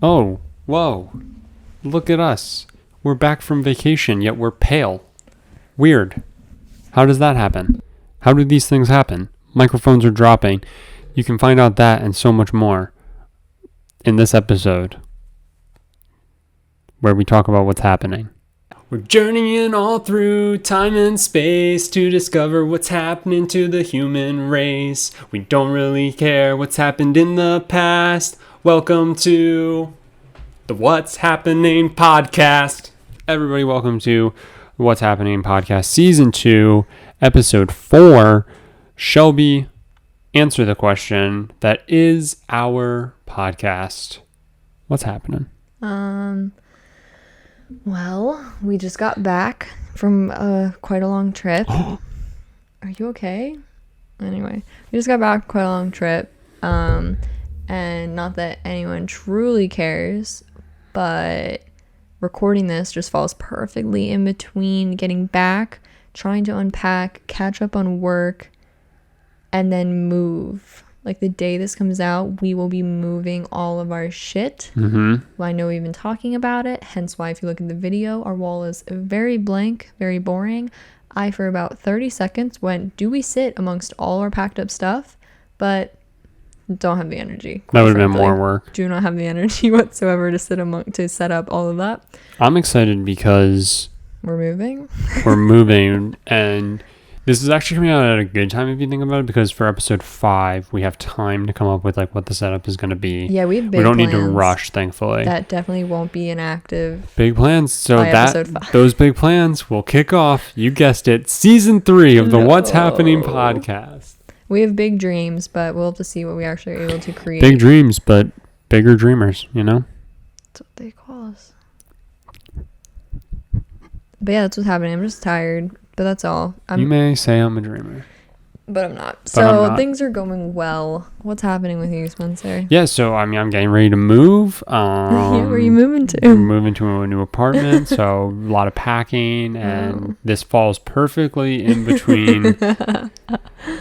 Oh, whoa. Look at us. We're back from vacation, yet we're pale. Weird. How does that happen? How do these things happen? Microphones are dropping. You can find out that and so much more in this episode where we talk about what's happening. We're journeying all through time and space to discover what's happening to the human race. We don't really care what's happened in the past. Welcome to the What's Happening podcast. Everybody, welcome to the What's Happening podcast, season 2, episode 4. Shelby, answer the question that is our podcast. What's happening? Well, we just got back from quite a long trip. Are you okay? Anyway, we just got back quite a long trip. And not that anyone truly cares, but recording this just falls perfectly in between getting back, trying to unpack, catch up on work, and then move. Like the day this comes out, we will be moving all of our shit. Well, I know we've been talking about it, hence why if you look at the video, our wall is very blank, very boring. I, for about 30 seconds, went, do we sit amongst all our packed up stuff? But don't have the energy. That would have been more work. Do not have the energy whatsoever to set up all of that. I'm excited because we're moving, and this is actually coming out at a good time if you think about it, because for episode 5 we have time to come up with like what the setup is going to be. Yeah, we have big we don't plans. Need to rush, thankfully. That definitely won't be inactive. Big plans. So episode 5. Those big plans will kick off, you guessed it, season 3 of the What's Happening podcast. We have big dreams, but we'll have to see what we actually are able to create. Big dreams, but bigger dreamers, you know? That's what they call us. But yeah, that's what's happening. I'm just tired, but that's all. You may say I'm a dreamer. But I'm not. So things are going well. What's happening with you, Spencer? Yeah, so I'm getting ready to move. Yeah, where are you moving to? We're moving to a new apartment, so a lot of packing, and this falls perfectly in between.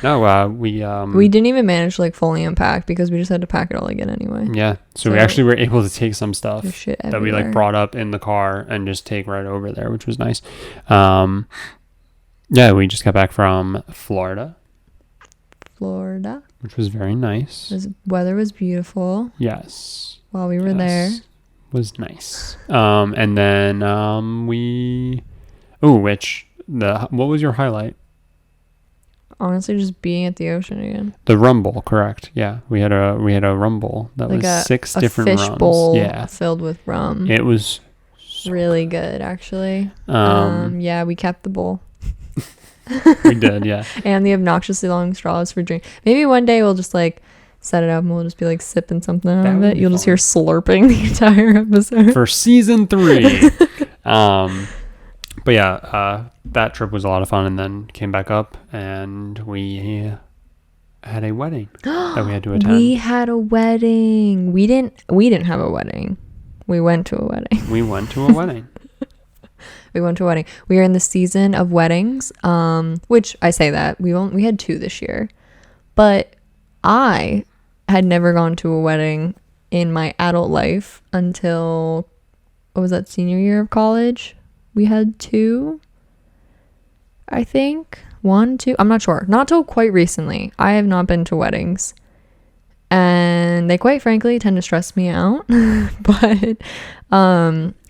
We didn't even manage to like fully unpack because we just had to pack it all again anyway. Yeah, so we actually were able to take some stuff that we like brought up in the car and just take right over there, which was nice. Yeah, we just got back from Florida, which was very nice. The weather was beautiful. Yes. While we were there. Was nice. And then what was your highlight? Honestly, just being at the ocean again. The rumble, correct? Yeah, we had a rumble that like was 6 different fish rums. Bowl filled with rum. It was really good, actually. Yeah, we kept the bowl. We did, yeah. And the obnoxiously long straws for drink. Maybe one day we'll just like set it up and we'll just be like sipping something out of it. You'll just hear slurping the entire episode for season 3. But yeah, that trip was a lot of fun, and then came back up and we had a wedding that we had to attend. We had a wedding. We didn't have a wedding. We went to a wedding. We went to a wedding. We went to a wedding. We are in the season of weddings, which I say that we had 2 this year, but I had never gone to a wedding in my adult life until, what was that, senior year of college? We had 2, I think. 1, 2, I'm not sure. Not till quite recently. I have not been to weddings, and they quite frankly tend to stress me out. But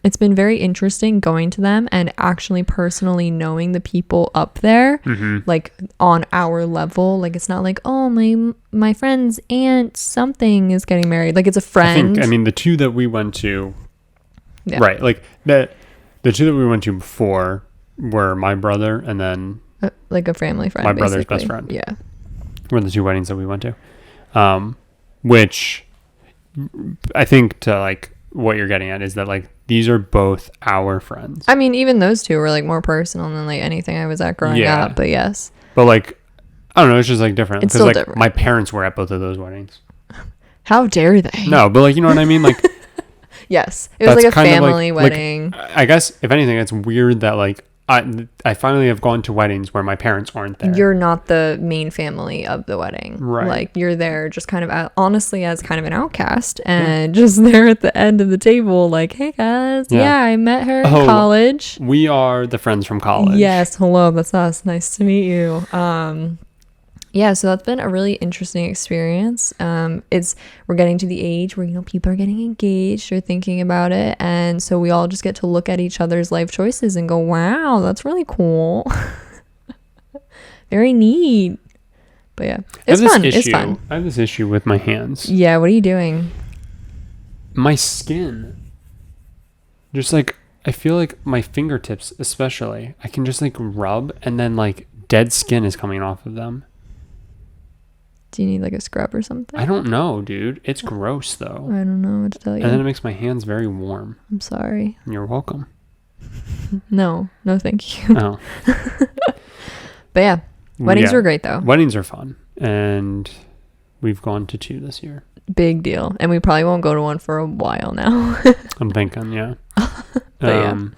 it's been very interesting going to them and actually personally knowing the people up there, like on our level. Like it's not like, oh, my friend's aunt something is getting married. Like it's a friend. I mean, the 2 that we went to, right? Like the 2 that we went to before were my brother and then like a family friend. My brother's best friend. Yeah, were the 2 weddings that we went to, which I think to like what you're getting at is that like these are both our friends. I mean, even those 2 were like more personal than like anything I was at growing up. But yes. But like, I don't know. It's just like different. It's still like, different. My parents were at both of those weddings. How dare they? No, but like, you know what I mean? Like, yes, it was like a family wedding. Like, I guess if anything, it's weird that like I finally have gone to weddings where my parents aren't there. You're not the main family of the wedding. Right. Like, you're there just kind of honestly as kind of an outcast and just there at the end of the table like, hey guys, yeah, I met her in college. We are the friends from college. Yes, hello, that's us. Nice to meet you. Yeah, so that's been a really interesting experience. We're getting to the age where, people are getting engaged or thinking about it. And so we all just get to look at each other's life choices and go, wow, that's really cool. Very neat. But yeah, it's fun. It's fun. I have this issue with my hands. Yeah, what are you doing? My skin. Just like, I feel like my fingertips especially, I can just like rub and then like dead skin is coming off of them. Do you need like a scrub or something? I don't know, dude. It's gross though. I don't know what to tell you. And then it makes my hands very warm. I'm sorry. You're welcome. No, thank you. Oh. But yeah, weddings were great though. Weddings are fun. And we've gone to 2 this year. Big deal. And we probably won't go to one for a while now. I'm thinking, yeah. But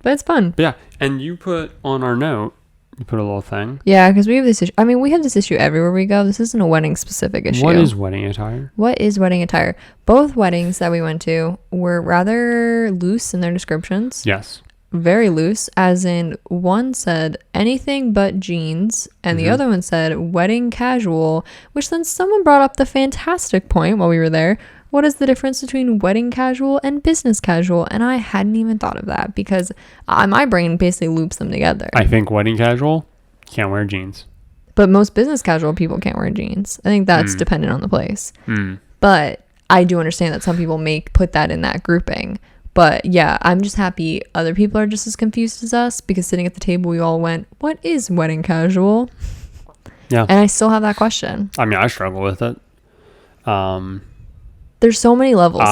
it's fun. But yeah, and you put on our note, you put a little thing. Yeah, because we have this issue. I mean, we have this issue everywhere we go. This isn't a wedding specific issue. What is wedding attire? What is wedding attire? Both weddings that we went to were rather loose in their descriptions. Yes. Very loose, as in one said anything but jeans, and the other one said wedding casual, which then someone brought up the fantastic point while we were there. What is the difference between wedding casual and business casual? And I hadn't even thought of that because my brain basically loops them together. I think wedding casual, can't wear jeans. But most business casual people can't wear jeans. I think that's dependent on the place. But I do understand that some people may put that in that grouping. But yeah, I'm just happy other people are just as confused as us because sitting at the table, we all went, what is wedding casual? Yeah. And I still have that question. I mean, I struggle with it. There's so many levels.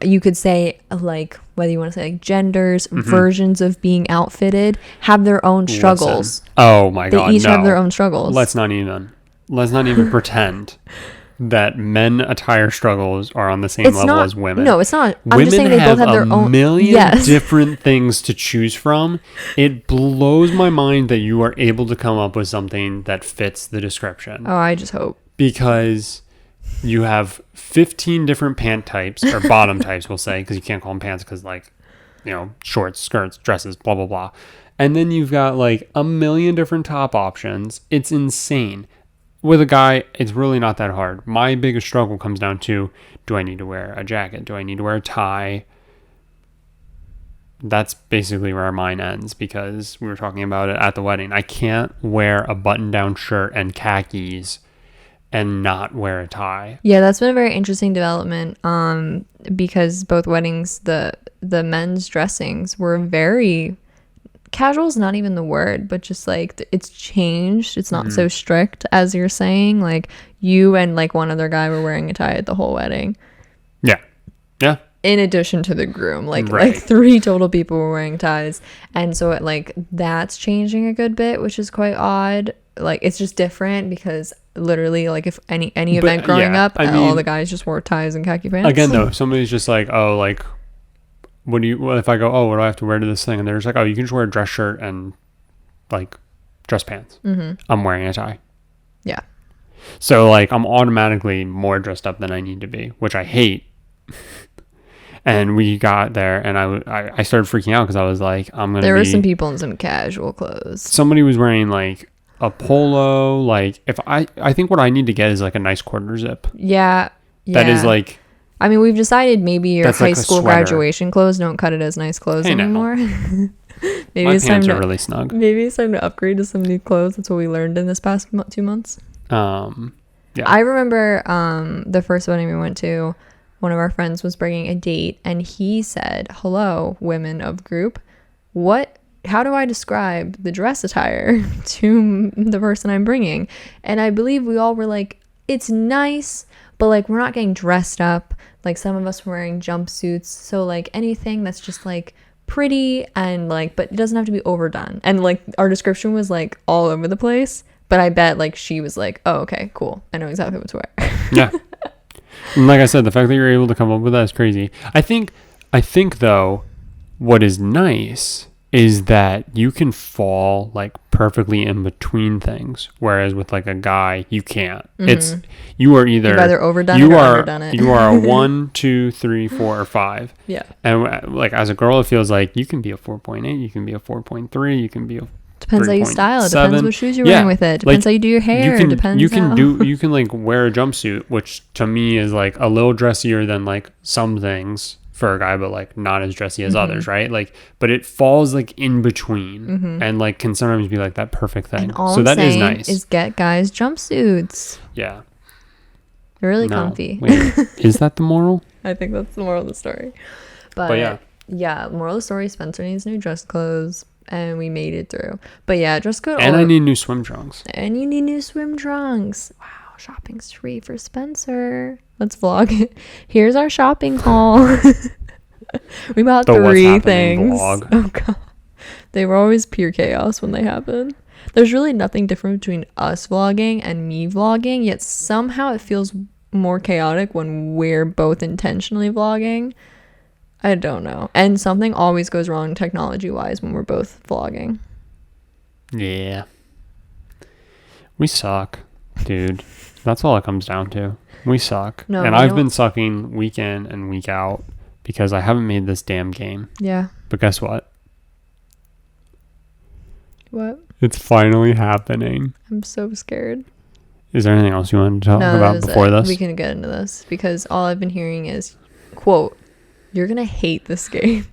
You could say, like, whether you want to say like genders, versions of being outfitted have their own struggles. Listen. Oh my God. They each have their own struggles. Let's not even pretend that men attire struggles are on the same level as women. No, it's not. Women I'm just saying they both have their own million different things to choose from. It blows my mind that you are able to come up with something that fits the description. Oh, I just hope. Because you have 15 different pant types or bottom types, we'll say, because you can't call them pants because, like, shorts, skirts, dresses, blah, blah, blah. And then you've got like a million different top options. It's insane. With a guy, it's really not that hard. My biggest struggle comes down to, do I need to wear a jacket? Do I need to wear a tie? That's basically where mine ends because we were talking about it at the wedding. I can't wear a button-down shirt and khakis and not wear a tie. Yeah, that's been a very interesting development because both weddings, the men's dressings were very... Casual is not even the word, but just like it's changed. It's not so strict as you're saying. Like you and like one other guy were wearing a tie at the whole wedding. Yeah. Yeah. In addition to the groom, like 3 total people were wearing ties. And so that's changing a good bit, which is quite odd. Like it's just different because literally like if any event growing up, all the guys just wore ties and khaki pants. Again though, somebody's just like, oh, like what if I go, oh, what do I have to wear to this thing? And they're just like, oh, you can just wear a dress shirt and like dress pants. I'm wearing a tie. Yeah. So like I'm automatically more dressed up than I need to be, which I hate. And we got there and I started freaking out because I was like, there were some people in some casual clothes. Somebody was wearing like a polo. Like if I think what I need to get is like a nice quarter zip. Yeah. That is like, I mean, we've decided maybe your high school graduation clothes don't cut it as nice clothes anymore. Maybe my pants are really snug. Maybe it's time to upgrade to some new clothes. That's what we learned in this past 2 months. Yeah. I remember the first wedding we went to, one of our friends was bringing a date, and he said, "Hello, women of group. How do I describe the dress attire to the person I'm bringing?" And I believe we all were like, "It's nice, but like we're not getting dressed up. Like some of us were wearing jumpsuits, so like anything that's just like pretty and like, but it doesn't have to be overdone." And like our description was like all over the place, but I bet like she was like, "Oh, okay, cool. I know exactly what to wear." Yeah. And like I said, the fact that you're able to come up with that is crazy. I think though, what is nice is that you can fall like perfectly in between things, whereas with like a guy you can't. It's you are either You've either overdone it or underdone it. You are a 1, 2, 3, 4, or 5. Yeah. And like as a girl, it feels like you can be a 4.8, you can be a 4.3, you can be a depends how you style. It depends what shoes you're wearing with it. Depends how you do your hair. You can like wear a jumpsuit, which to me is like a little dressier than like some things for a guy, but like not as dressy as others, right? Like, but it falls like in between, and like can sometimes be like that perfect thing. And all so I'm that is saying nice. is get guys jumpsuits. Yeah, they're really comfy. Wait, is that the moral? I think that's the moral of the story. But yeah, moral of the story: Spencer needs new dress clothes. And we made it through. But yeah, dress code. And I need new swim trunks. And you need new swim trunks. Wow, shopping spree for Spencer. Let's vlog it. Here's our shopping haul. We bought 3 things. Vlog. Oh god, they were always pure chaos when they happen. There's really nothing different between us vlogging and me vlogging, yet somehow it feels more chaotic when we're both intentionally vlogging. I don't know. And something always goes wrong technology-wise when we're both vlogging. Yeah. We suck, dude. That's all it comes down to. We suck. No, and I've been sucking week in and week out because I haven't made this damn game. Yeah. But guess what? What? It's finally happening. I'm so scared. Is there anything else you want to talk about before this? We can get into this because all I've been hearing is, quote, "You're gonna hate this game,"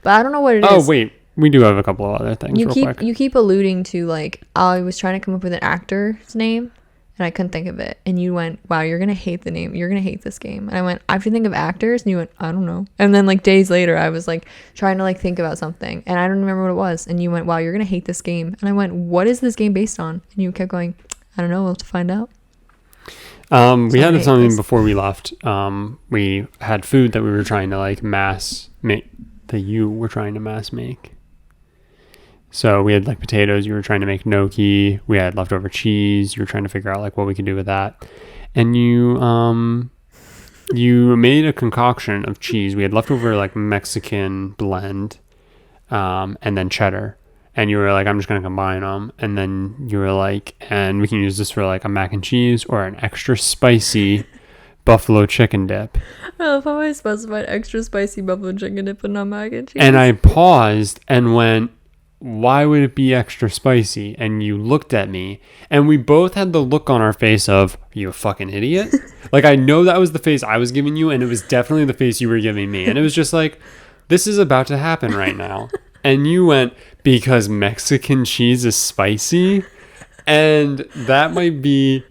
but I don't know what it is. Oh wait, we do have a couple of other things. You keep alluding to like I was trying to come up with an actor's name and I couldn't think of it, and you went, "Wow, you're gonna hate the name. You're gonna hate this game." And I went, "I have to think of actors," and you went, "I don't know." And then like days later, I was like trying to like think about something, and I don't remember what it was, and you went, "Wow, you're gonna hate this game," and I went, "What is this game based on?" And you kept going, "I don't know. We'll have to find out." We had something before we left. We had food that we were trying to like mass make, that you were trying to mass make. So we had like potatoes, you were trying to make gnocchi, we had leftover cheese, you were trying to figure out like what we could do with that. And you made a concoction of cheese. We had leftover like Mexican blend, and then cheddar. And you were like, I'm just going to combine them. And then you were like, and we can use this for like a mac and cheese or an extra spicy buffalo chicken dip. I love how I specified extra spicy buffalo chicken dip but not mac and cheese. And I paused and went, why would it be extra spicy? And you looked at me and we both had the look on our face of, are you a fucking idiot? Like, I know that was the face I was giving you and it was definitely the face you were giving me. And it was just like, this is about to happen right now. And you went, because Mexican cheese is spicy? And that might be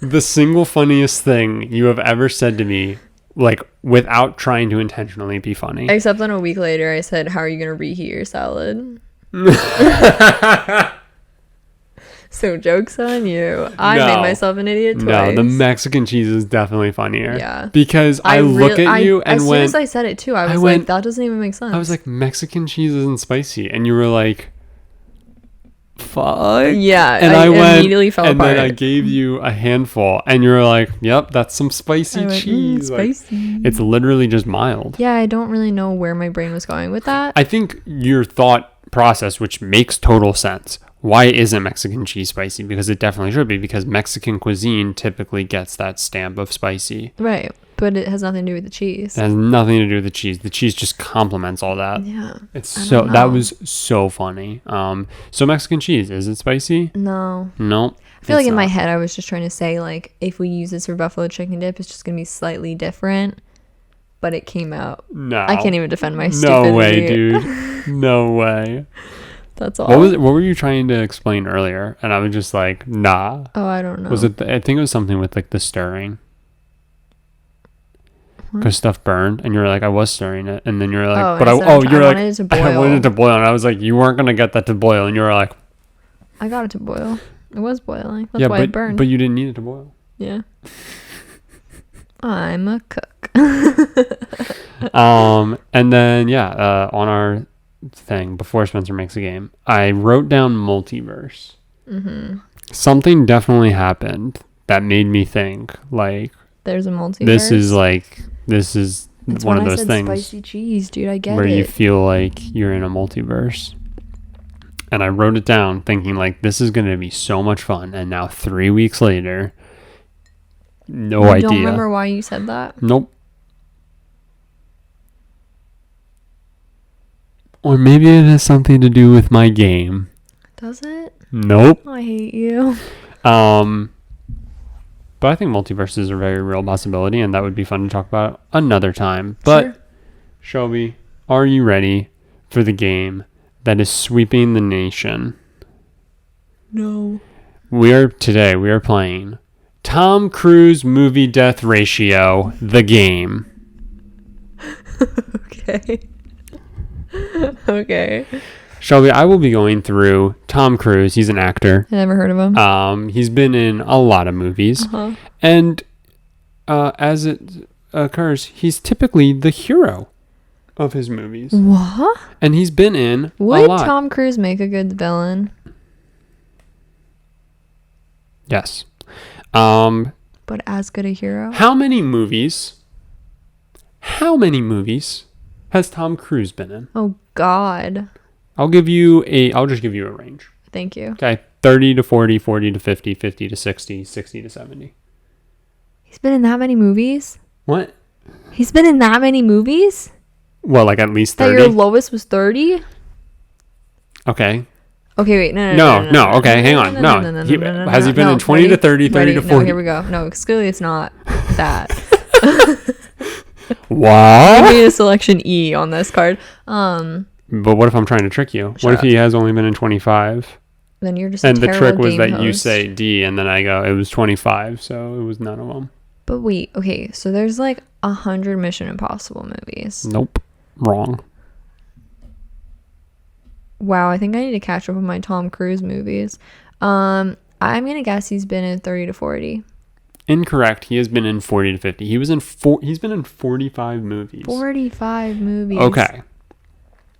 the single funniest thing you have ever said to me, like, without trying to intentionally be funny. Except then a week later, I said, how are you going to reheat your salad? So joke's on you. I made myself an idiot twice. No, the Mexican cheese is definitely funnier. Yeah. Because I look at you and as soon as I said it too, I was like, that doesn't even make sense. I was like, Mexican cheese isn't spicy. And you were like, fuck. Yeah. And I immediately fell apart. And then I gave you a handful and you were like, yep, that's some spicy cheese. Spicy. Like, it's literally just mild. Yeah, I don't really know where my brain was going with that. I think your thought process, which makes total sense. Why isn't Mexican cheese spicy? Because it definitely should be, because Mexican cuisine typically gets that stamp of spicy. Right. But it has nothing to do with the cheese. It has nothing to do with the cheese. The cheese just complements all that. Yeah. That was so funny. So Mexican cheese, is it spicy? No. Nope. I feel like in my head I was just trying to say, like, if we use this for buffalo chicken dip, it's just going to be slightly different. But it came out. No. I can't even defend my stupidity. No way, dude. No way. That's all. What were you trying to explain earlier? And I was just like, nah. Oh, I don't know. Was it? I think it was something with like the stirring. Because stuff burned, and you're like, I was stirring it, and then you're like, I wanted it to boil, and I was like, you weren't gonna get that to boil, and you were like, I got it to boil. It was boiling. That's why it burned. But you didn't need it to boil. Yeah. I'm a cook. And then on our thing before Spencer makes a game, I wrote down multiverse. Mm-hmm. Something definitely happened that made me think like, there's a multiverse. This is It's one when of I those said things spicy cheese, dude. I get where it. you feel like you're in a multiverse. And I wrote it down thinking like this is going to be so much fun. And now 3 weeks later, no idea. Don't remember why you said that? Nope. Or maybe it has something to do with my game. Does it? Nope. I hate you. But I think multiverses are a very real possibility, and that would be fun to talk about another time. But, Sure. Shelby, are you ready for the game that is sweeping the nation? No. We are playing Tom Cruise movie death ratio, the game. Okay. Okay. Shelby, I will be going through Tom Cruise. He's an actor. I never heard of him. He's been in a lot of movies. Uh-huh. And as it occurs, he's typically the hero of his movies. What? And he's been in a Would lot. Tom Cruise make a good villain? Yes. But as good a hero? How many movies has Tom Cruise been in? Oh, God. I'll just give you a range. Thank you. Okay. 30 to 40, 40 to 50, 50 to 60, 60 to 70. He's been in that many movies? What? He's been in that many movies? Well, like at least That 30. your lowest was 30? Okay. Okay, wait. No. Okay, hang on. No. Has he been in 20 to 30, 30 to 40? No, here we go. No, clearly it's not that. What? I made a selection E on this card. But what if I'm trying to trick you? Shut What if up. he has only been in 25? Then you're just And a the terrible trick was game that you host. say D, and then I go, it was 25, so it was none of them. But wait, okay, so there's like 100 Mission Impossible movies. Nope. Wrong. Wow, I think I need to catch up with my Tom Cruise movies. I'm gonna guess he's been in 30 to 40. Incorrect. He has been in 40 to 50. He's been in 45 movies. 45 movies. Okay.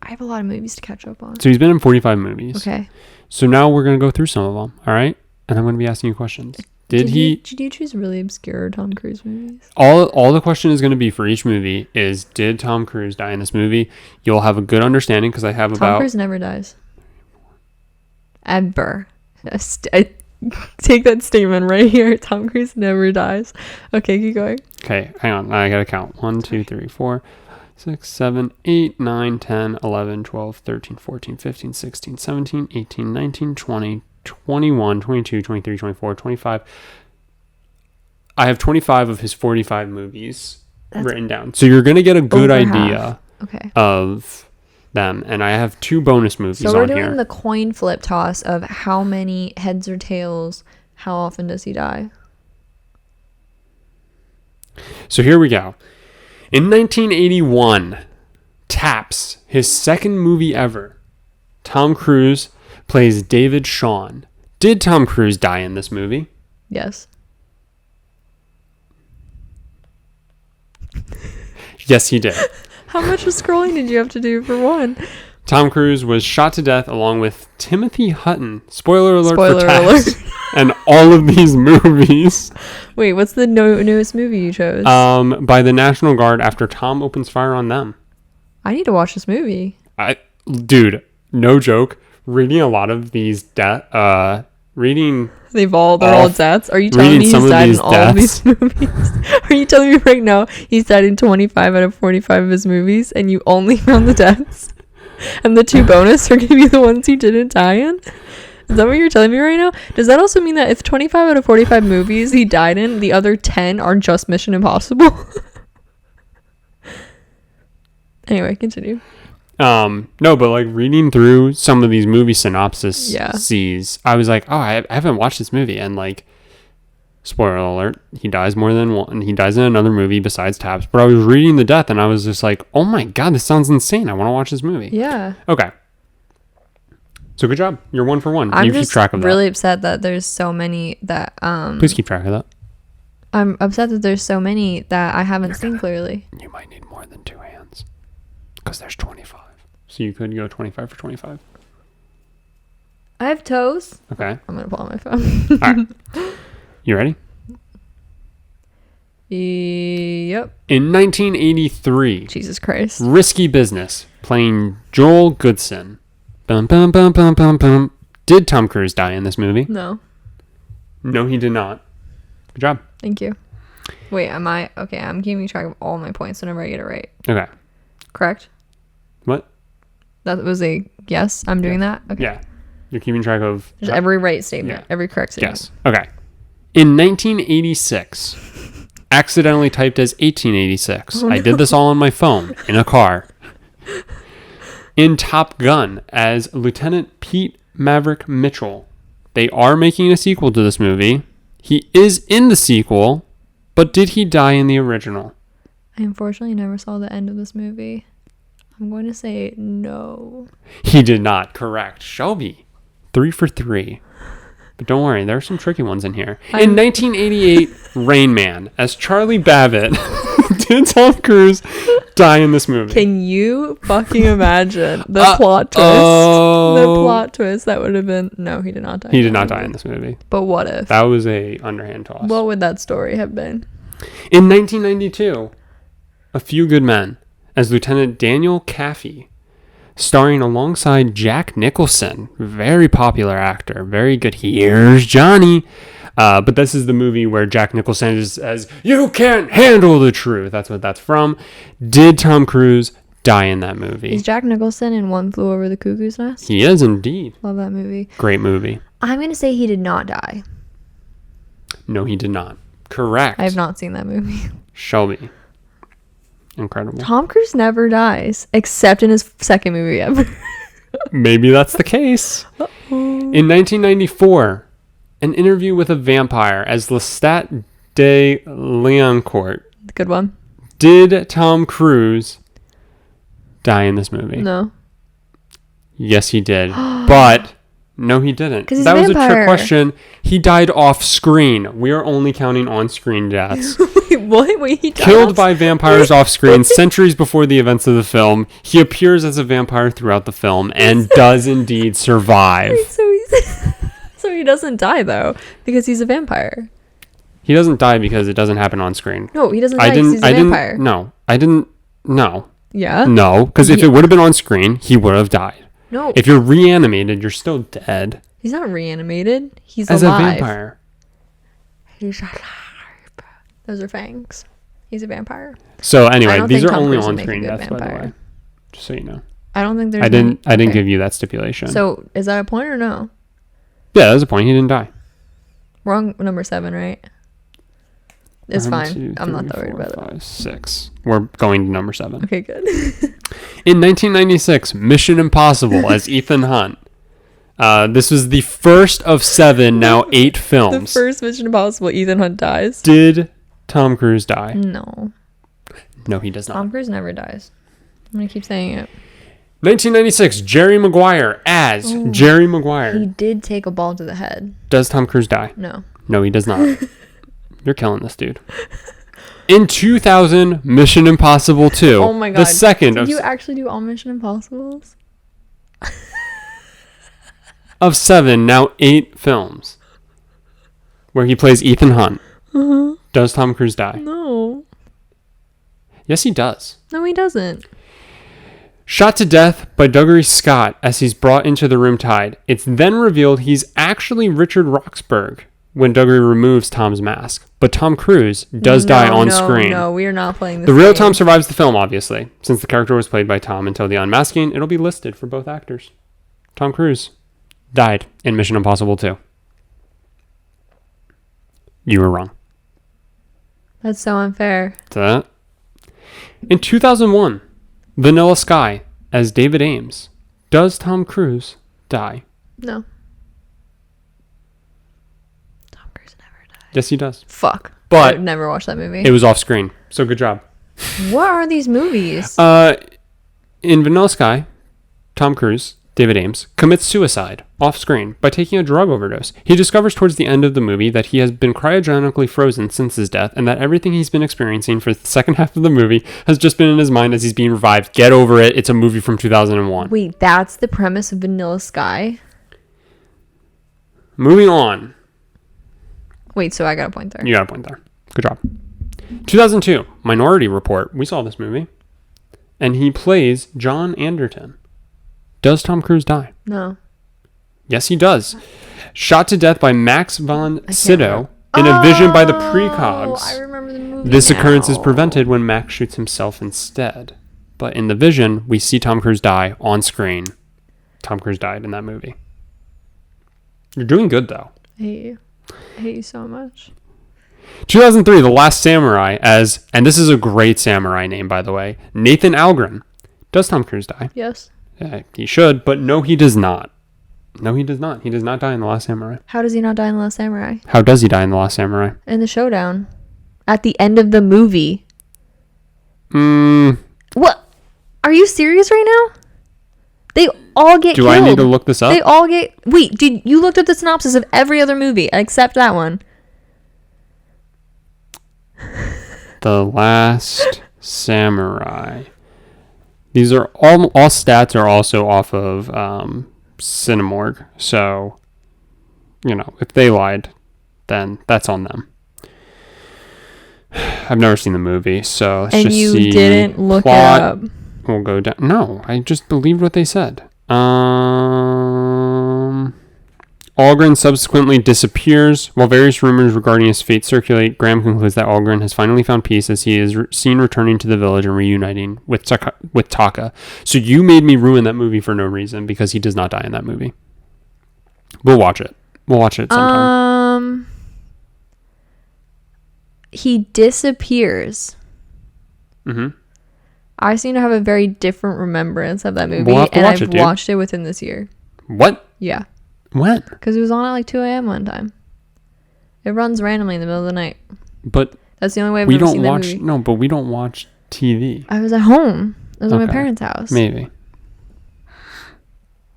I have a lot of movies to catch up on. So he's been in 45 movies. Okay. So now we're going to go through some of them, all right? And I'm going to be asking you questions. Did you choose really obscure Tom Cruise movies? All the question is going to be for each movie is, did Tom Cruise die in this movie? You'll have a good understanding because I have Tom Cruise never dies. Ever. I take that statement right here. Tom Cruise never dies. Okay, keep going. Okay, hang on. I got to count. 1, 2, 3, 4, 6, 7, 8, 9, 10, 11, 12, 13, 14, 15, 16, 17, 18, 19, 20, 21, 22, 23, 24, 25. I have 25 of his 45 movies written down. So you're going to get a good idea of them. And I have 2 bonus movies on here. So we're doing the coin flip toss of how many heads or tails, how often does he die? So here we go. In 1981, Taps, his second movie ever, Tom Cruise plays David Shawn. Did Tom Cruise die in this movie? Yes. Yes, he did. How much of scrolling did you have to do for one? Tom Cruise was shot to death along with Timothy Hutton. Spoiler alert Spoiler for Taps. And all of these movies. Wait, what's the newest movie you chose? By the National Guard after Tom opens fire on them. I need to watch this movie. Dude, no joke. Reading a lot of these reading. They're all deaths. Are you telling me he's died in all of these movies? Are you telling me right now he's died in 25 out of 45 of his movies and you only found the deaths? And the 2 bonus are going to be the ones he didn't die in? Is that what you're telling me right now? Does that also mean that if 25 out of 45 movies he died in, the other 10 are just Mission Impossible? Anyway, continue. No, but like reading through some of these movie synopses, Yeah. I was like, oh, I haven't watched this movie. And like, spoiler alert, he dies more than one. He dies in another movie besides Taps. But I was reading the death and I was just like, oh my God, this sounds insane. I want to watch this movie. Yeah. Okay. So good job. You're 1 for 1. I'm you just keep track of that. really upset that there's so many that Please keep track of that. I'm upset that there's so many that I haven't seen clearly. You might need more than 2 hands because there's 25. So you could go 25 for 25. I have toes. Okay. I'm gonna pull out my phone. All right. You ready? Yep. In 1983, Jesus Christ. Risky Business, playing Joel Goodson. Bum, bum, bum, bum, bum, bum. Did Tom Cruise die in this movie? No. No, he did not. Good job. Thank you. Wait, am I... Okay, I'm keeping track of all my points whenever I get it right. Okay. Correct? What? That was a yes? I'm doing that? Okay. Yeah. You're keeping track of... Just every right statement. Yeah. Every correct statement. Yes. Okay. In 1986, accidentally typed as 1886. I did this all on my phone in a car. In Top Gun as Lieutenant Pete Maverick Mitchell. They are making a sequel to this movie. He is in the sequel, but did he die in the original? I unfortunately never saw the end of this movie. I'm going to say no. He did not. Correct. Shelby. 3 for 3. But don't worry, there are some tricky ones in here. In 1988, Rain Man, as Charlie Babbitt, did Tom Cruise die in this movie? Can you fucking imagine the plot twist? The plot twist that would have been... No, he did not die. He did not die in this movie. But what if? That was a underhand toss. What would that story have been? In 1992, A Few Good Men, as Lieutenant Daniel Kaffee, starring alongside Jack Nicholson, very popular actor, very good. Here's Johnny. But this is the movie where Jack Nicholson is as you can't handle the truth. That's what that's from. Did Tom Cruise die in that movie? Is Jack Nicholson in One Flew Over the Cuckoo's Nest? He is indeed. Love that movie. Great movie. I'm going to say he did not die. No, he did not. Correct. I have not seen that movie. Shelby. Incredible. Tom Cruise never dies, except in his second movie ever. Maybe that's the case. In 1994, An Interview with a Vampire as Lestat de Leoncourt. Good one. Did Tom Cruise die in this movie? No. Yes, he did. But no, he didn't. That was a trick question. He died off screen. We are only counting on-screen deaths. Wait, what? Wait, he died Killed by vampires off screen centuries before the events of the film. He appears as a vampire throughout the film and does indeed survive. Wait, so he doesn't die though because he's a vampire. He doesn't die because it doesn't happen on screen. No, he doesn't die because he's a vampire. I didn't. No. Yeah? No, because if it would have been on screen, he would have died. No. If you're reanimated, you're still dead. He's not reanimated. He's as alive. a vampire. He's alive. Those are fangs. He's a vampire. So anyway, these are only on-screen deaths, by the way. Just so you know. I don't think there's. I didn't give you that stipulation. So is that a point or no? Yeah, that was a point. He didn't die. Wrong number 7, right? It's 1, fine. 2, I'm not 3, that worried 4, about 5, it. 6. We're going to number 7. Okay, good. In 1996, Mission Impossible as Ethan Hunt. This was the first of 7, now 8 films. The first Mission Impossible, Ethan Hunt dies. Did Tom Cruise die? No. No, he does not. Tom Cruise never dies. I'm going to keep saying it. 1996, Jerry Maguire as Jerry Maguire. He did take a ball to the head. Does Tom Cruise die? No. No, he does not. You're killing this dude. In 2000, Mission Impossible 2. Oh my god. The second Did you actually do all Mission Impossibles? of 7, now 8 films where he plays Ethan Hunt. Uh-huh. Does Tom Cruise die? No. Yes, he does. No, he doesn't. Shot to death by Dougray Scott as he's brought into the room tied. It's then revealed he's actually Richard Roxburgh when Dougray removes Tom's mask. But Tom Cruise does die on screen. No, we are not playing this The real game. Tom survives the film, obviously. Since the character was played by Tom until the unmasking, it'll be listed for both actors. Tom Cruise died in Mission Impossible 2. You were wrong. That's so unfair. That. In 2001, Vanilla Sky as David Ames. Does Tom Cruise die? No. Tom Cruise never died. Yes, he does. Fuck. But I would never watch that movie. it was off screen, so good job. What are these movies? In Vanilla Sky, Tom Cruise, David Ames, commits suicide off screen by taking a drug overdose. He discovers towards the end of the movie that he has been cryogenically frozen since his death and that everything he's been experiencing for the second half of the movie has just been in his mind as he's being revived. Get over it. It's a movie from 2001. Wait, that's the premise of Vanilla Sky? Moving on. Wait, so I got a point there. You got a point there. Good job. 2002, Minority Report. We saw this movie. And he plays John Anderton. Does Tom Cruise die? No. Yes, he does. Shot to death by Max von Sydow in a vision by the precogs. I remember the movie. This occurrence is prevented when Max shoots himself instead. But in the vision, we see Tom Cruise die on screen. Tom Cruise died in that movie. You're doing good, though. I hate you. I hate you so much. 2003, The Last Samurai, and this is a great samurai name, by the way, Nathan Algren. Does Tom Cruise die? Yes. Yeah, he should, but no, he does not. No, he does not. He does not die in The Last Samurai. How does he not die in The Last Samurai? How does he die in The Last Samurai? In the showdown. At the end of the movie. What? Are you serious right now? They all get killed. Do I need to look this up? They all get... Wait, you looked up the synopsis of every other movie except that one. The Last Samurai. These are all stats are also off of Cinemorg. So, if they lied, then that's on them. I've never seen the movie, so let's just see. And you didn't look plot. it up. We'll go down. No, I just believed what they said. Algren subsequently disappears. While various rumors regarding his fate circulate, Graham concludes that Algren has finally found peace as he is seen returning to the village and reuniting with Taka. So you made me ruin that movie for no reason because he does not die in that movie. We'll watch it. We'll watch it sometime. He disappears. Mm-hmm. I seem to have a very different remembrance of that movie, We'll have to and watch I've it, dude. watched it within this year. What? Yeah. When? Because it was on at like 2 a.m. one time. It runs randomly in the middle of the night. But that's the only way I've we ever don't seen watch. that movie. No, but we don't watch TV. I was at home. I was at my Okay. parents' house. Maybe.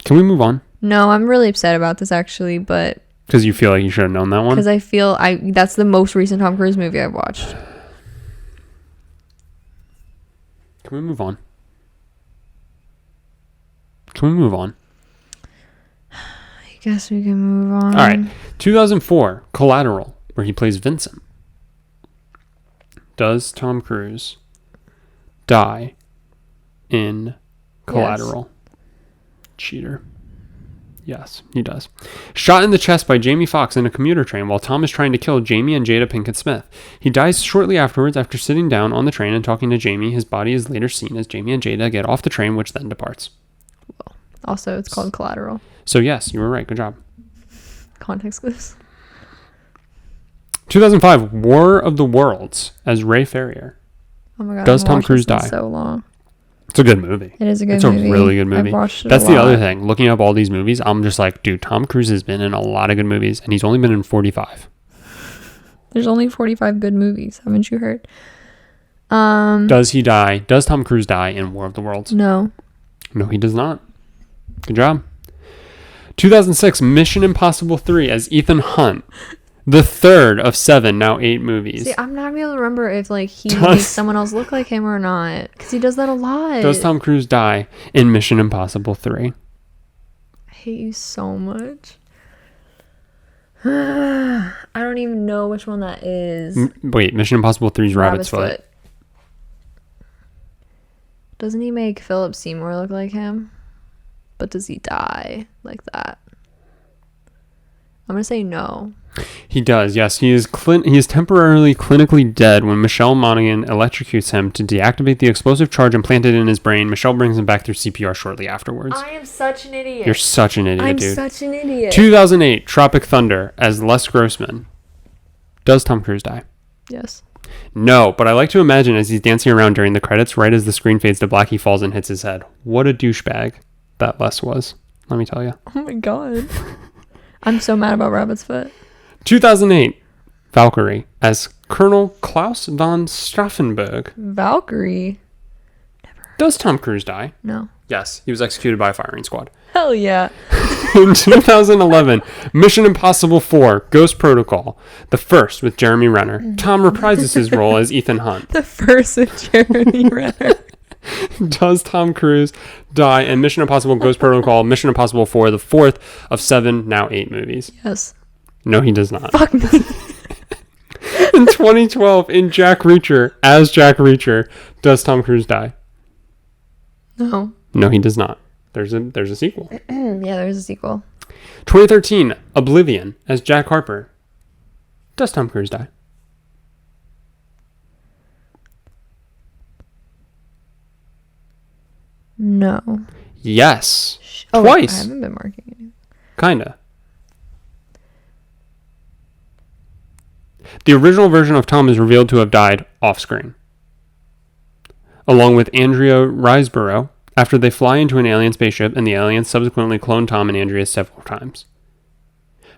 Can we move on? No, I'm really upset about this actually, but Because you feel like you should have known that one? because I feel that's the most recent Tom Cruise movie I've watched. Can we move on? Can we move on? I guess we can move on. All right. 2004, Collateral, where he plays Vincent. Does Tom Cruise die in Collateral? Yes. Cheater. Yes, he does. Shot in the chest by Jamie Foxx in a commuter train while Tom is trying to kill Jamie and Jada Pinkett Smith. He dies shortly afterwards after sitting down on the train and talking to Jamie. His body is later seen as Jamie and Jada get off the train, which then departs. Well, also, it's called Collateral. So yes, you were right. Good job. Context clues. 2005, War of the Worlds as Ray Ferrier. Oh my god! Does Tom Cruise die? So long. It's a good movie. It is a good it's movie. It's a really good movie. I've watched it That's a the lot. other thing. Looking up all these movies, I'm just like, dude, Tom Cruise has been in a lot of good movies, and he's only been in 45. There's only 45 good movies. Haven't you heard? Does he die? Does Tom Cruise die in War of the Worlds? No. No, he does not. Good job. 2006, Mission Impossible 3 as Ethan Hunt. The third of 7, now 8 movies. See, I'm not gonna be able to remember if he makes someone else look like him or not, because he does that a lot. Does Tom Cruise die in Mission Impossible 3? I hate you so much. I don't even know which one that is. Wait, Mission Impossible 3 is Rabbit's Foot. Doesn't he make Philip Seymour look like him? But does he die like that? I'm gonna say no. He does, yes. He is temporarily clinically dead when Michelle Monaghan electrocutes him to deactivate the explosive charge implanted in his brain. Michelle brings him back through CPR shortly afterwards. I am such an idiot. You're such an idiot, dude. I'm such an idiot. 2008, Tropic Thunder as Les Grossman. Does Tom Cruise die? Yes. No, but I like to imagine as he's dancing around during the credits, right as the screen fades to black, he falls and hits his head. What a douchebag that Les was. Let me tell you. Oh my god. I'm so mad about Rabbit's Foot. 2008, Valkyrie as Colonel Klaus von Stauffenberg. Valkyrie? Never. Does Tom Cruise die? No. Yes, he was executed by a firing squad. Hell yeah. In 2011, Mission Impossible 4, Ghost Protocol, the first with Jeremy Renner. Tom reprises his role as Ethan Hunt. The first with Jeremy Renner. Does Tom Cruise die in Mission Impossible Ghost Protocol, Mission Impossible 4, the fourth of 7, now 8 movies? Yes. No, he does not. Fuck me. In 2012, in Jack Reacher, as Jack Reacher, does Tom Cruise die? No. No, he does not. There's a sequel. Yeah, there's a sequel. 2013, Oblivion, as Jack Harper. Does Tom Cruise die? No. Yes. Oh, Twice. I haven't been marking it. Kinda. The original version of Tom is revealed to have died off-screen, along with Andrea Riseborough, after they fly into an alien spaceship and the aliens subsequently clone Tom and Andrea several times.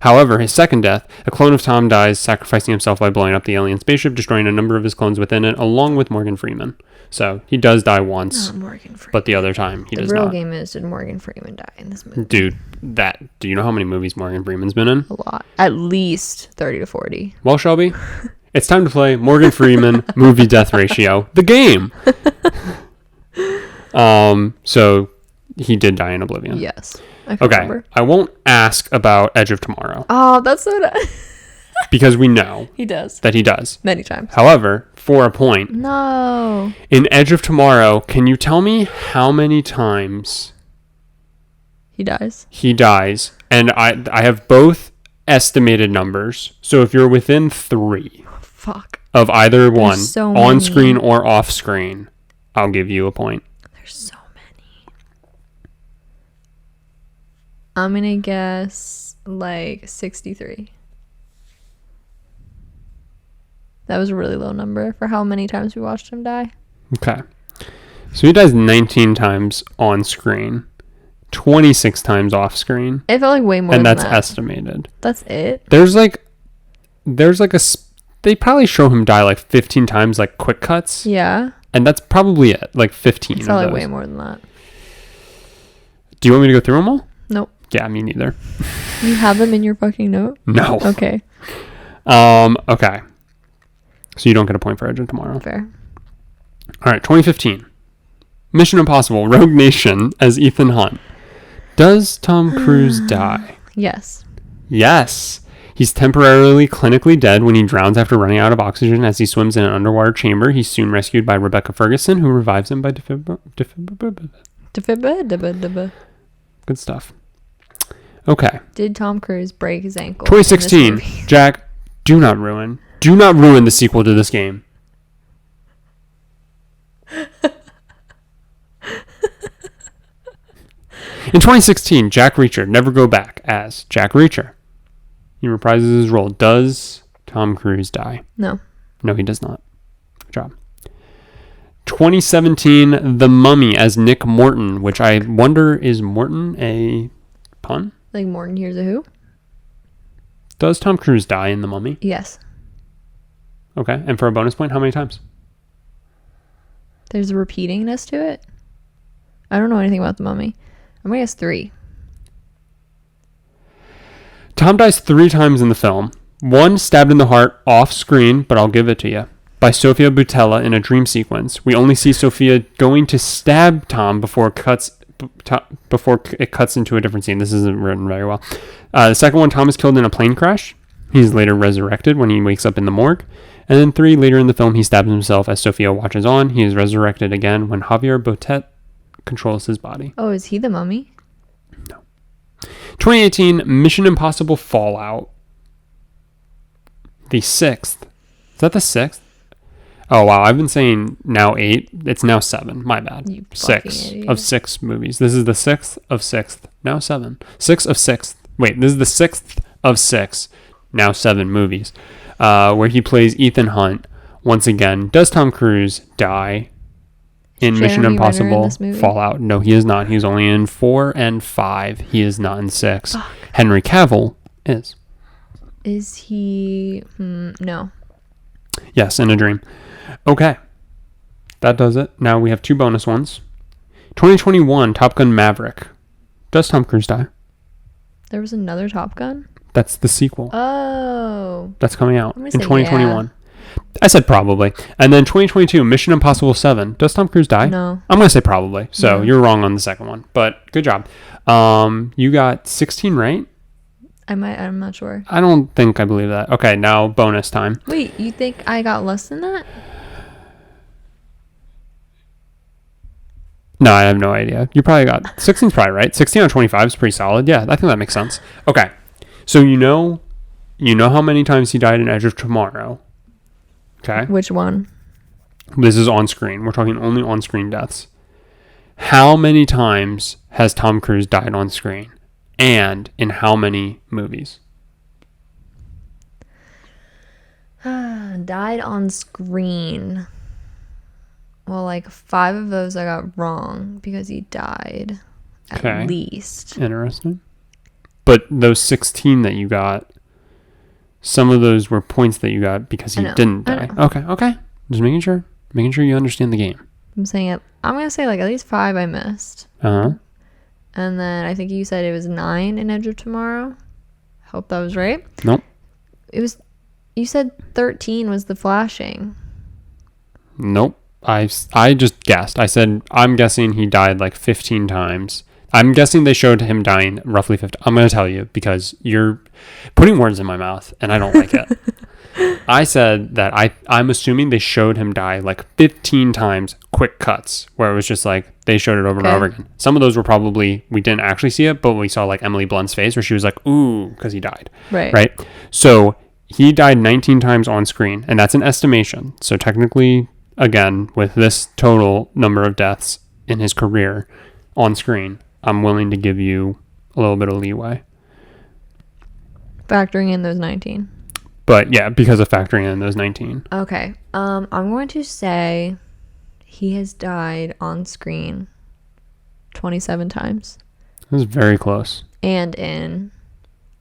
However, his second death, a clone of Tom dies, sacrificing himself by blowing up the alien spaceship, destroying a number of his clones within it, along with Morgan Freeman. So, he does die once, Morgan Freeman. but the other time he does not. The real game is, did Morgan Freeman die in this movie? Dude, do you know how many movies Morgan Freeman's been in? A lot. At least 30 to 40. Well, Shelby, it's time to play Morgan Freeman movie death ratio, the game. So he did die in Oblivion. Yes. I can remember. I won't ask about Edge of Tomorrow Oh, that's so because we know He does. that he does. Many times. However, for a point, No. in Edge of Tomorrow, can you tell me how many times He dies. he dies? And I have both estimated numbers. So if you're within 3 Fuck. of either one, so on many. screen or off screen, I'll give you a point. There's so many. I'm gonna guess like 63. That was a really low number for how many times we watched him die. Okay. So he dies 19 times on screen, 26 times off screen, It felt like way more and than that's that. estimated. That's it? There's like they probably show him die like 15 times, like quick cuts, Yeah. and that's probably it, like 15 It of felt like those. way more than that. Do you want me to go through them all? Nope. Yeah, me neither. You have them in your fucking note? No. Okay. Okay. So you don't get a point for Edge of Tomorrow. Fair. All right, 2015. Mission Impossible: Rogue Nation as Ethan Hunt. Does Tom Cruise die? Yes. Yes. He's temporarily clinically dead when he drowns after running out of oxygen as he swims in an underwater chamber. He's soon rescued by Rebecca Ferguson, who revives him by Good stuff. Okay. Did Tom Cruise break his ankle? 2016. in this movie? Jack, do not ruin the sequel to this game. In 2016, Jack Reacher, Never Go Back as Jack Reacher. He reprises his role. Does Tom Cruise die? No. No, he does not. Good job. 2017, The Mummy as Nick Morton, which I wonder, is Morton a pun? Like Morton Here's a Who? Does Tom Cruise die in The Mummy? Yes. Okay, and for a bonus point, how many times? There's a repeatingness to it. I don't know anything about the Mummy. I'm gonna guess 3. Tom dies 3 times in the film. 1 stabbed in the heart off screen, but I'll give it to you, by Sofia Boutella in a dream sequence. We only see Sofia going to stab Tom before it cuts into a different scene. This isn't written very well. The second one, Tom is killed in a plane crash. He's later resurrected when he wakes up in the morgue. And then 3, later in the film, he stabs himself as Sofia watches on. He is resurrected again when Javier Botet controls his body. Oh, is he the Mummy? 2018, Mission Impossible Fallout. The 6th. Is that the 6th? Oh, wow. I've been saying now 8. It's now 7. My bad. You fucking 6 idiot. of 6 movies. This is the 6th of 6th. Now 7. 6 of 6th. Wait, this is the 6th of 6. Now 7 movies. Where he plays Ethan Hunt. Once again, does Tom Cruise die in Is Mission Jeremy Renner in Impossible this movie? Fallout? No, he is not. He's only in 4 and 5. He is not in 6. Fuck. Henry Cavill is. Is he... no. Yes, in a dream. Okay. That does it. Now we have 2 bonus ones. 2021, Top Gun Maverick. Does Tom Cruise die? There was another Top Gun? That's the sequel. Oh. That's coming out I'm in gonna say 2021. I said probably. And then 2022, Mission Impossible 7. Does Tom Cruise die? No. I'm going to say probably. So No. you're wrong on the second one. But good job. You got 16 right? I'm not sure. I don't think I believe that. Okay, now bonus time. Wait, you think I got less than that? No, I have no idea. You probably got 16's probably right. 16 on 25 is pretty solid. Yeah, I think that makes sense. Okay, so you know how many times he died in Edge of Tomorrow. Okay. Which one? This is on screen. We're talking only on screen deaths. How many times has Tom Cruise died on screen? And in how many movies? Died on screen. Well, like 5 of those I got wrong because he died at least. Interesting. But those 16 that you got, some of those were points that you got because he didn't die. Okay. Just making sure you understand the game. I'm saying it. I'm going to say like at least 5 I missed. Uh-huh. And then I think you said it was 9 in Edge of Tomorrow. Hope that was right. Nope. You said 13 was the flashing. Nope. I just guessed. I said, I'm guessing he died like 15 times. I'm guessing they showed him dying roughly 50. I'm going to tell you because you're putting words in my mouth and I don't like it. I said that I'm assuming they showed him die like 15 times, quick cuts, where it was just like they showed it over and over again. Some of those were probably, we didn't actually see it, but we saw like Emily Blunt's face where she was like, ooh, because he died. Right? So he died 19 times on screen, and that's an estimation. So technically, again, with this total number of deaths in his career on screen, I'm willing to give you a little bit of leeway. Factoring in those 19. But yeah, because of factoring in those 19. Okay. I'm going to say he has died on screen 27 times. That was very close. And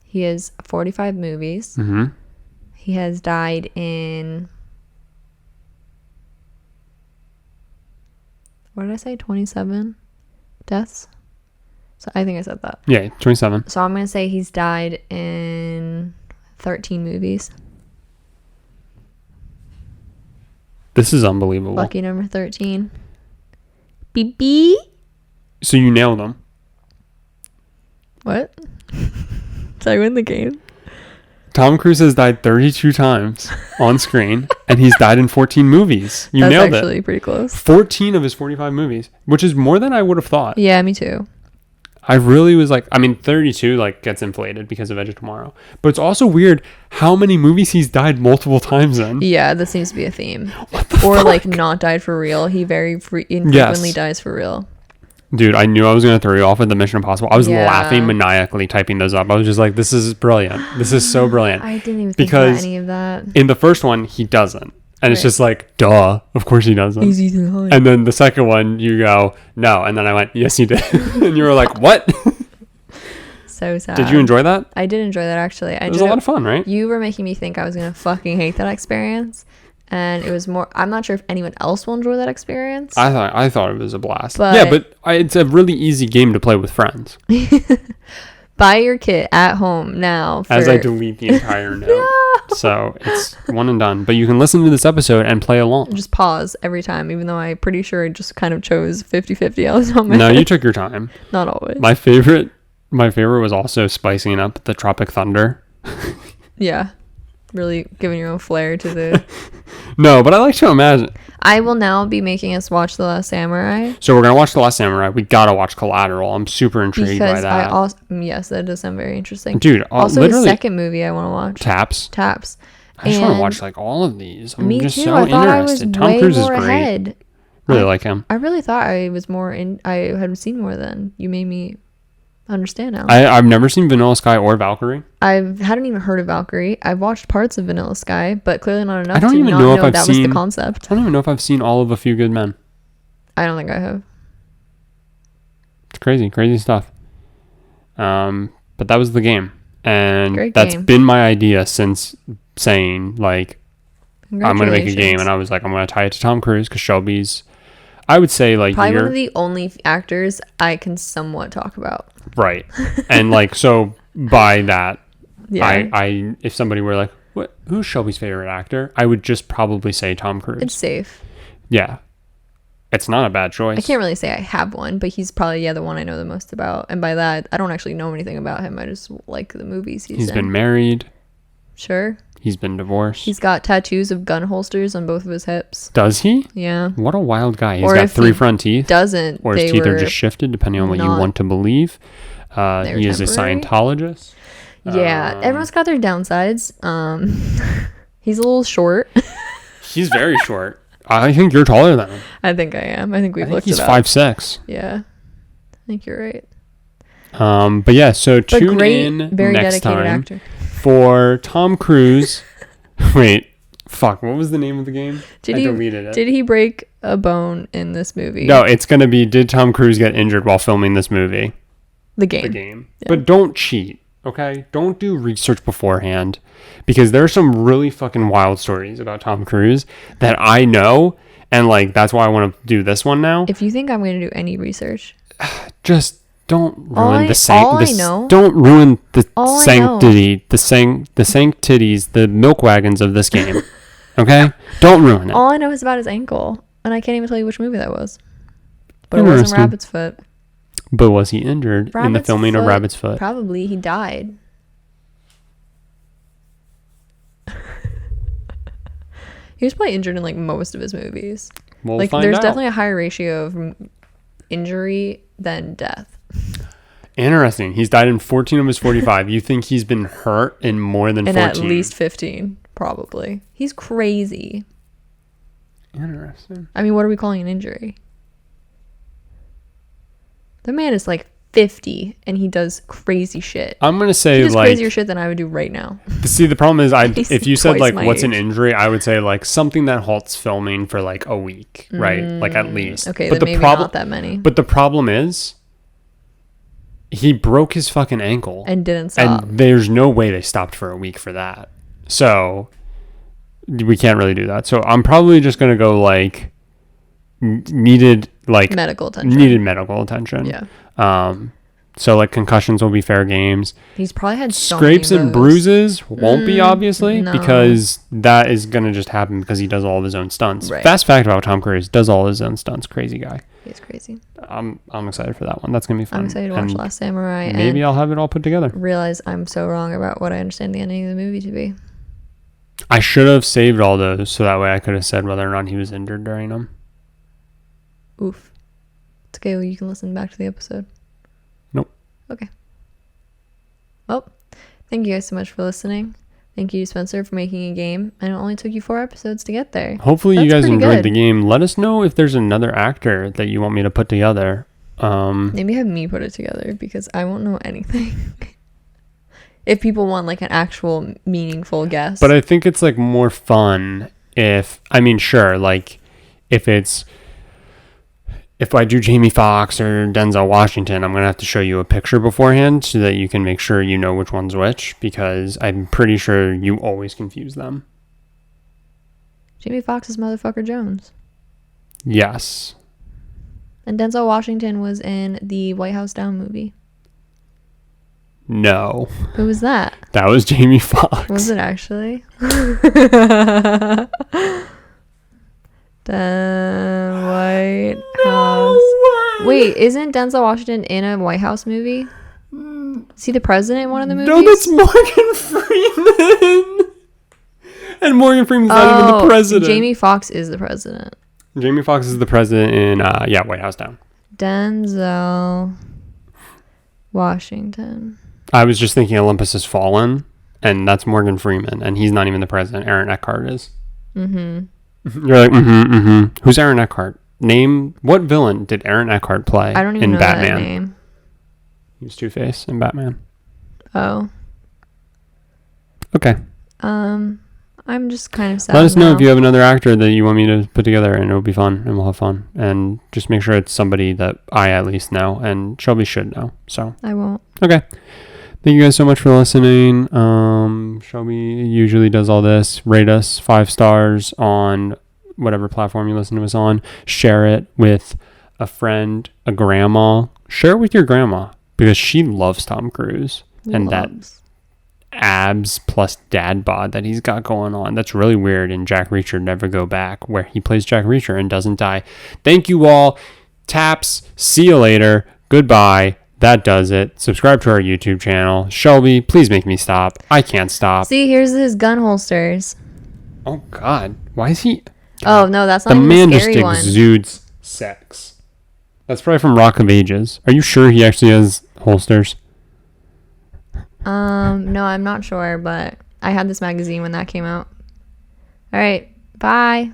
he has 45 movies. Mm-hmm. He has died in, what did I say? 27 deaths? So I think I said that. Yeah, 27. So I'm going to say he's died in 13 movies. This is unbelievable. Lucky number 13. Beep beep. So you nailed him. What? Did I win the game? Tom Cruise has died 32 times on screen, and he's died in 14 movies. You nailed it. That's actually pretty close. 14 of his 45 movies, which is more than I would have thought. Yeah, me too. I really was like, 32 like gets inflated because of Edge of Tomorrow. But it's also weird how many movies he's died multiple times in. Yeah, that seems to be a theme. Or like not died for real. He very infrequently dies for real. Dude, I knew I was going to throw you off with the Mission Impossible. I was laughing maniacally typing those up. I was just like, this is brilliant. This is so brilliant. I didn't even think about any of that. In the first one, he doesn't. And it's just like, duh, of course he doesn't. He's eating honey. And then the second one, you go, no. And then I went, yes, you did. And you were like, what? So sad. Did you enjoy that? I did enjoy that, actually. It was a lot of fun, right? You were making me think I was going to fucking hate that experience. And it was more, I'm not sure if anyone else will enjoy that experience. I thought it was a blast. But it's a really easy game to play with friends. Buy your kit at home now. As I delete the entire note. No! So it's one and done. But you can listen to this episode and play along. Just pause every time, even though I'm pretty sure I just kind of chose 50-50. I was on my No, you took your time. Not always. My favorite was also spicing up the Tropic Thunder. Yeah. Really giving your own flair to the... No, but I like to imagine. I will now be making us watch The Last Samurai. So we're going to watch The Last Samurai. We got to watch Collateral. I'm super intrigued by that. Yes, that does sound very interesting. Dude, also his second movie I want to watch. Taps. I just want to watch like all of these. I'm just so interested. Tom Cruise is great. Ahead. Really like him. I really thought I was more in... I had seen more than. You made me understand now. I've never seen Vanilla Sky or Valkyrie. I hadn't even heard of Valkyrie. I've watched parts of Vanilla Sky, but clearly not enough to not know if that was the concept. I don't even know if I've seen all of A Few Good Men. I don't think I have. It's crazy stuff. But that was the game. And that's game. Been my idea since saying, like, I'm going to make a game. And I was like, I'm going to tie it to Tom Cruise because Shelby's, I would say, like, probably one of the only actors I can somewhat talk about. Right. And, like, so by that, yeah. I if somebody were like, who's Shelby's favorite actor? I would just probably say Tom Cruise. It's safe. Yeah. It's not a bad choice. I can't really say I have one, but he's probably, the one I know the most about. And by that, I don't actually know anything about him. I just like the movies he's in. Been married. Sure. He's been divorced. He's got tattoos of gun holsters on both of his hips. Does he? Yeah. What a wild guy. He's got 3 front teeth. Doesn't. Or his teeth are just shifted, depending on what you want to believe. He is a Scientologist. Yeah. Everyone's got their downsides. He's a little short. He's very short. I think you're taller than him. I think I am. I think we've looked it up. He's 5'6". Yeah. I think you're right. But yeah, so tune in very next dedicated time actor. For Tom Cruise. Wait, fuck, what was the name of the game? I deleted it. Did he break a bone in this movie? No, it's going to be, did Tom Cruise get injured while filming this movie? The game. Yeah. But don't cheat, okay? Don't do research beforehand, because there are some really fucking wild stories about Tom Cruise that I know, and like that's why I want to do this one now. If you think I'm going to do any research, just don't ruin don't ruin the sanctity, the sanctities, the milk wagons of this game. Okay? Don't ruin it. All I know is about his ankle, and I can't even tell you which movie that was. But it wasn't Rabbit's Foot. But was he injured in the filming of Rabbit's Foot? Probably. He died. He was probably injured in like most of his movies. We'll find there's out. Definitely a higher ratio of injury than death. Interesting. He's died in 14 of his 45. You think he's been hurt in more than 14? At least 15, probably. He's crazy. Interesting. I mean, what are we calling an injury? The man is like 50 and he does crazy shit. I'm going to say he does crazier shit than I would do right now. See, the problem is if you said like what's an age. injury, I would say like something that halts filming for like a week, right? Like at least. Okay, but maybe not that many. But the problem is he broke his fucking ankle and didn't stop. And there's no way they stopped for a week for that. So we can't really do that. So I'm probably just going to go like needed medical attention. Yeah. So like concussions will be fair games. He's probably had scrapes and bruises won't be, obviously, because that is gonna just happen because he does all of his own stunts. Right. Fast fact about Tom Cruise: does all his own stunts. Crazy guy. He's crazy. I'm excited for that one. That's gonna be fun. I'm excited to watch Last Samurai. Maybe I'll have it all put together. Realize I'm so wrong about what I understand the ending of the movie to be. I should have saved all those so that way I could have said whether or not he was injured during them. Oof. It's okay. Well, you can listen back to the episode. Nope. Okay. Well, thank you guys so much for listening. Thank you, Spencer, for making a game. And it only took you 4 episodes to get there. Hopefully you guys enjoyed the game. Let us know if there's another actor that you want me to put together. Maybe have me put it together because I won't know anything. If people want like an actual meaningful guess. But I think it's like more fun if if I do Jamie Foxx or Denzel Washington, I'm going to have to show you a picture beforehand so that you can make sure you know which one's which, because I'm pretty sure you always confuse them. Jamie Foxx is Motherfucker Jones. Yes. And Denzel Washington was in the White House Down movie. No. Who was that? That was Jamie Foxx. Was it actually? The White House. Wait, isn't Denzel Washington in a White House movie? Is he the president in one of the movies? No, that's Morgan Freeman. And Morgan Freeman's not even the president. Jamie Foxx is the president. Jamie Foxx is the president in White House Down. Denzel Washington. I was just thinking Olympus Has Fallen, and that's Morgan Freeman, and he's not even the president. Aaron Eckhart is. Mm-hmm. You're like, Who's Aaron Eckhart? Name, what villain did Aaron Eckhart play I don't even know Batman? That name. He was Two-Face in Batman. Oh. Okay. I'm just kind of sad. Let us know if you have another actor that you want me to put together, and it'll be fun, and we'll have fun. And just make sure it's somebody that I at least know, and Shelby should know. So I won't. Okay. Thank you guys so much for listening. Shelby usually does all this. Rate us 5 stars on whatever platform you listen to us on. Share it with a friend, a grandma. Share it with your grandma because she loves Tom Cruise. abs plus dad bod that he's got going on. That's really weird. And Jack Reacher Never Go Back, where he plays Jack Reacher and doesn't die. Thank you all. Taps. See you later. Goodbye. That does it. Subscribe to our YouTube channel. Shelby, please make me stop. I can't stop. See, here's his gun holsters. Oh, God. Why is he... Oh, no, that's not The even man the just scary one. exudes sex. That's probably from Rock of Ages. Are you sure he actually has holsters? No, I'm not sure, but I had this magazine when that came out. All right, bye.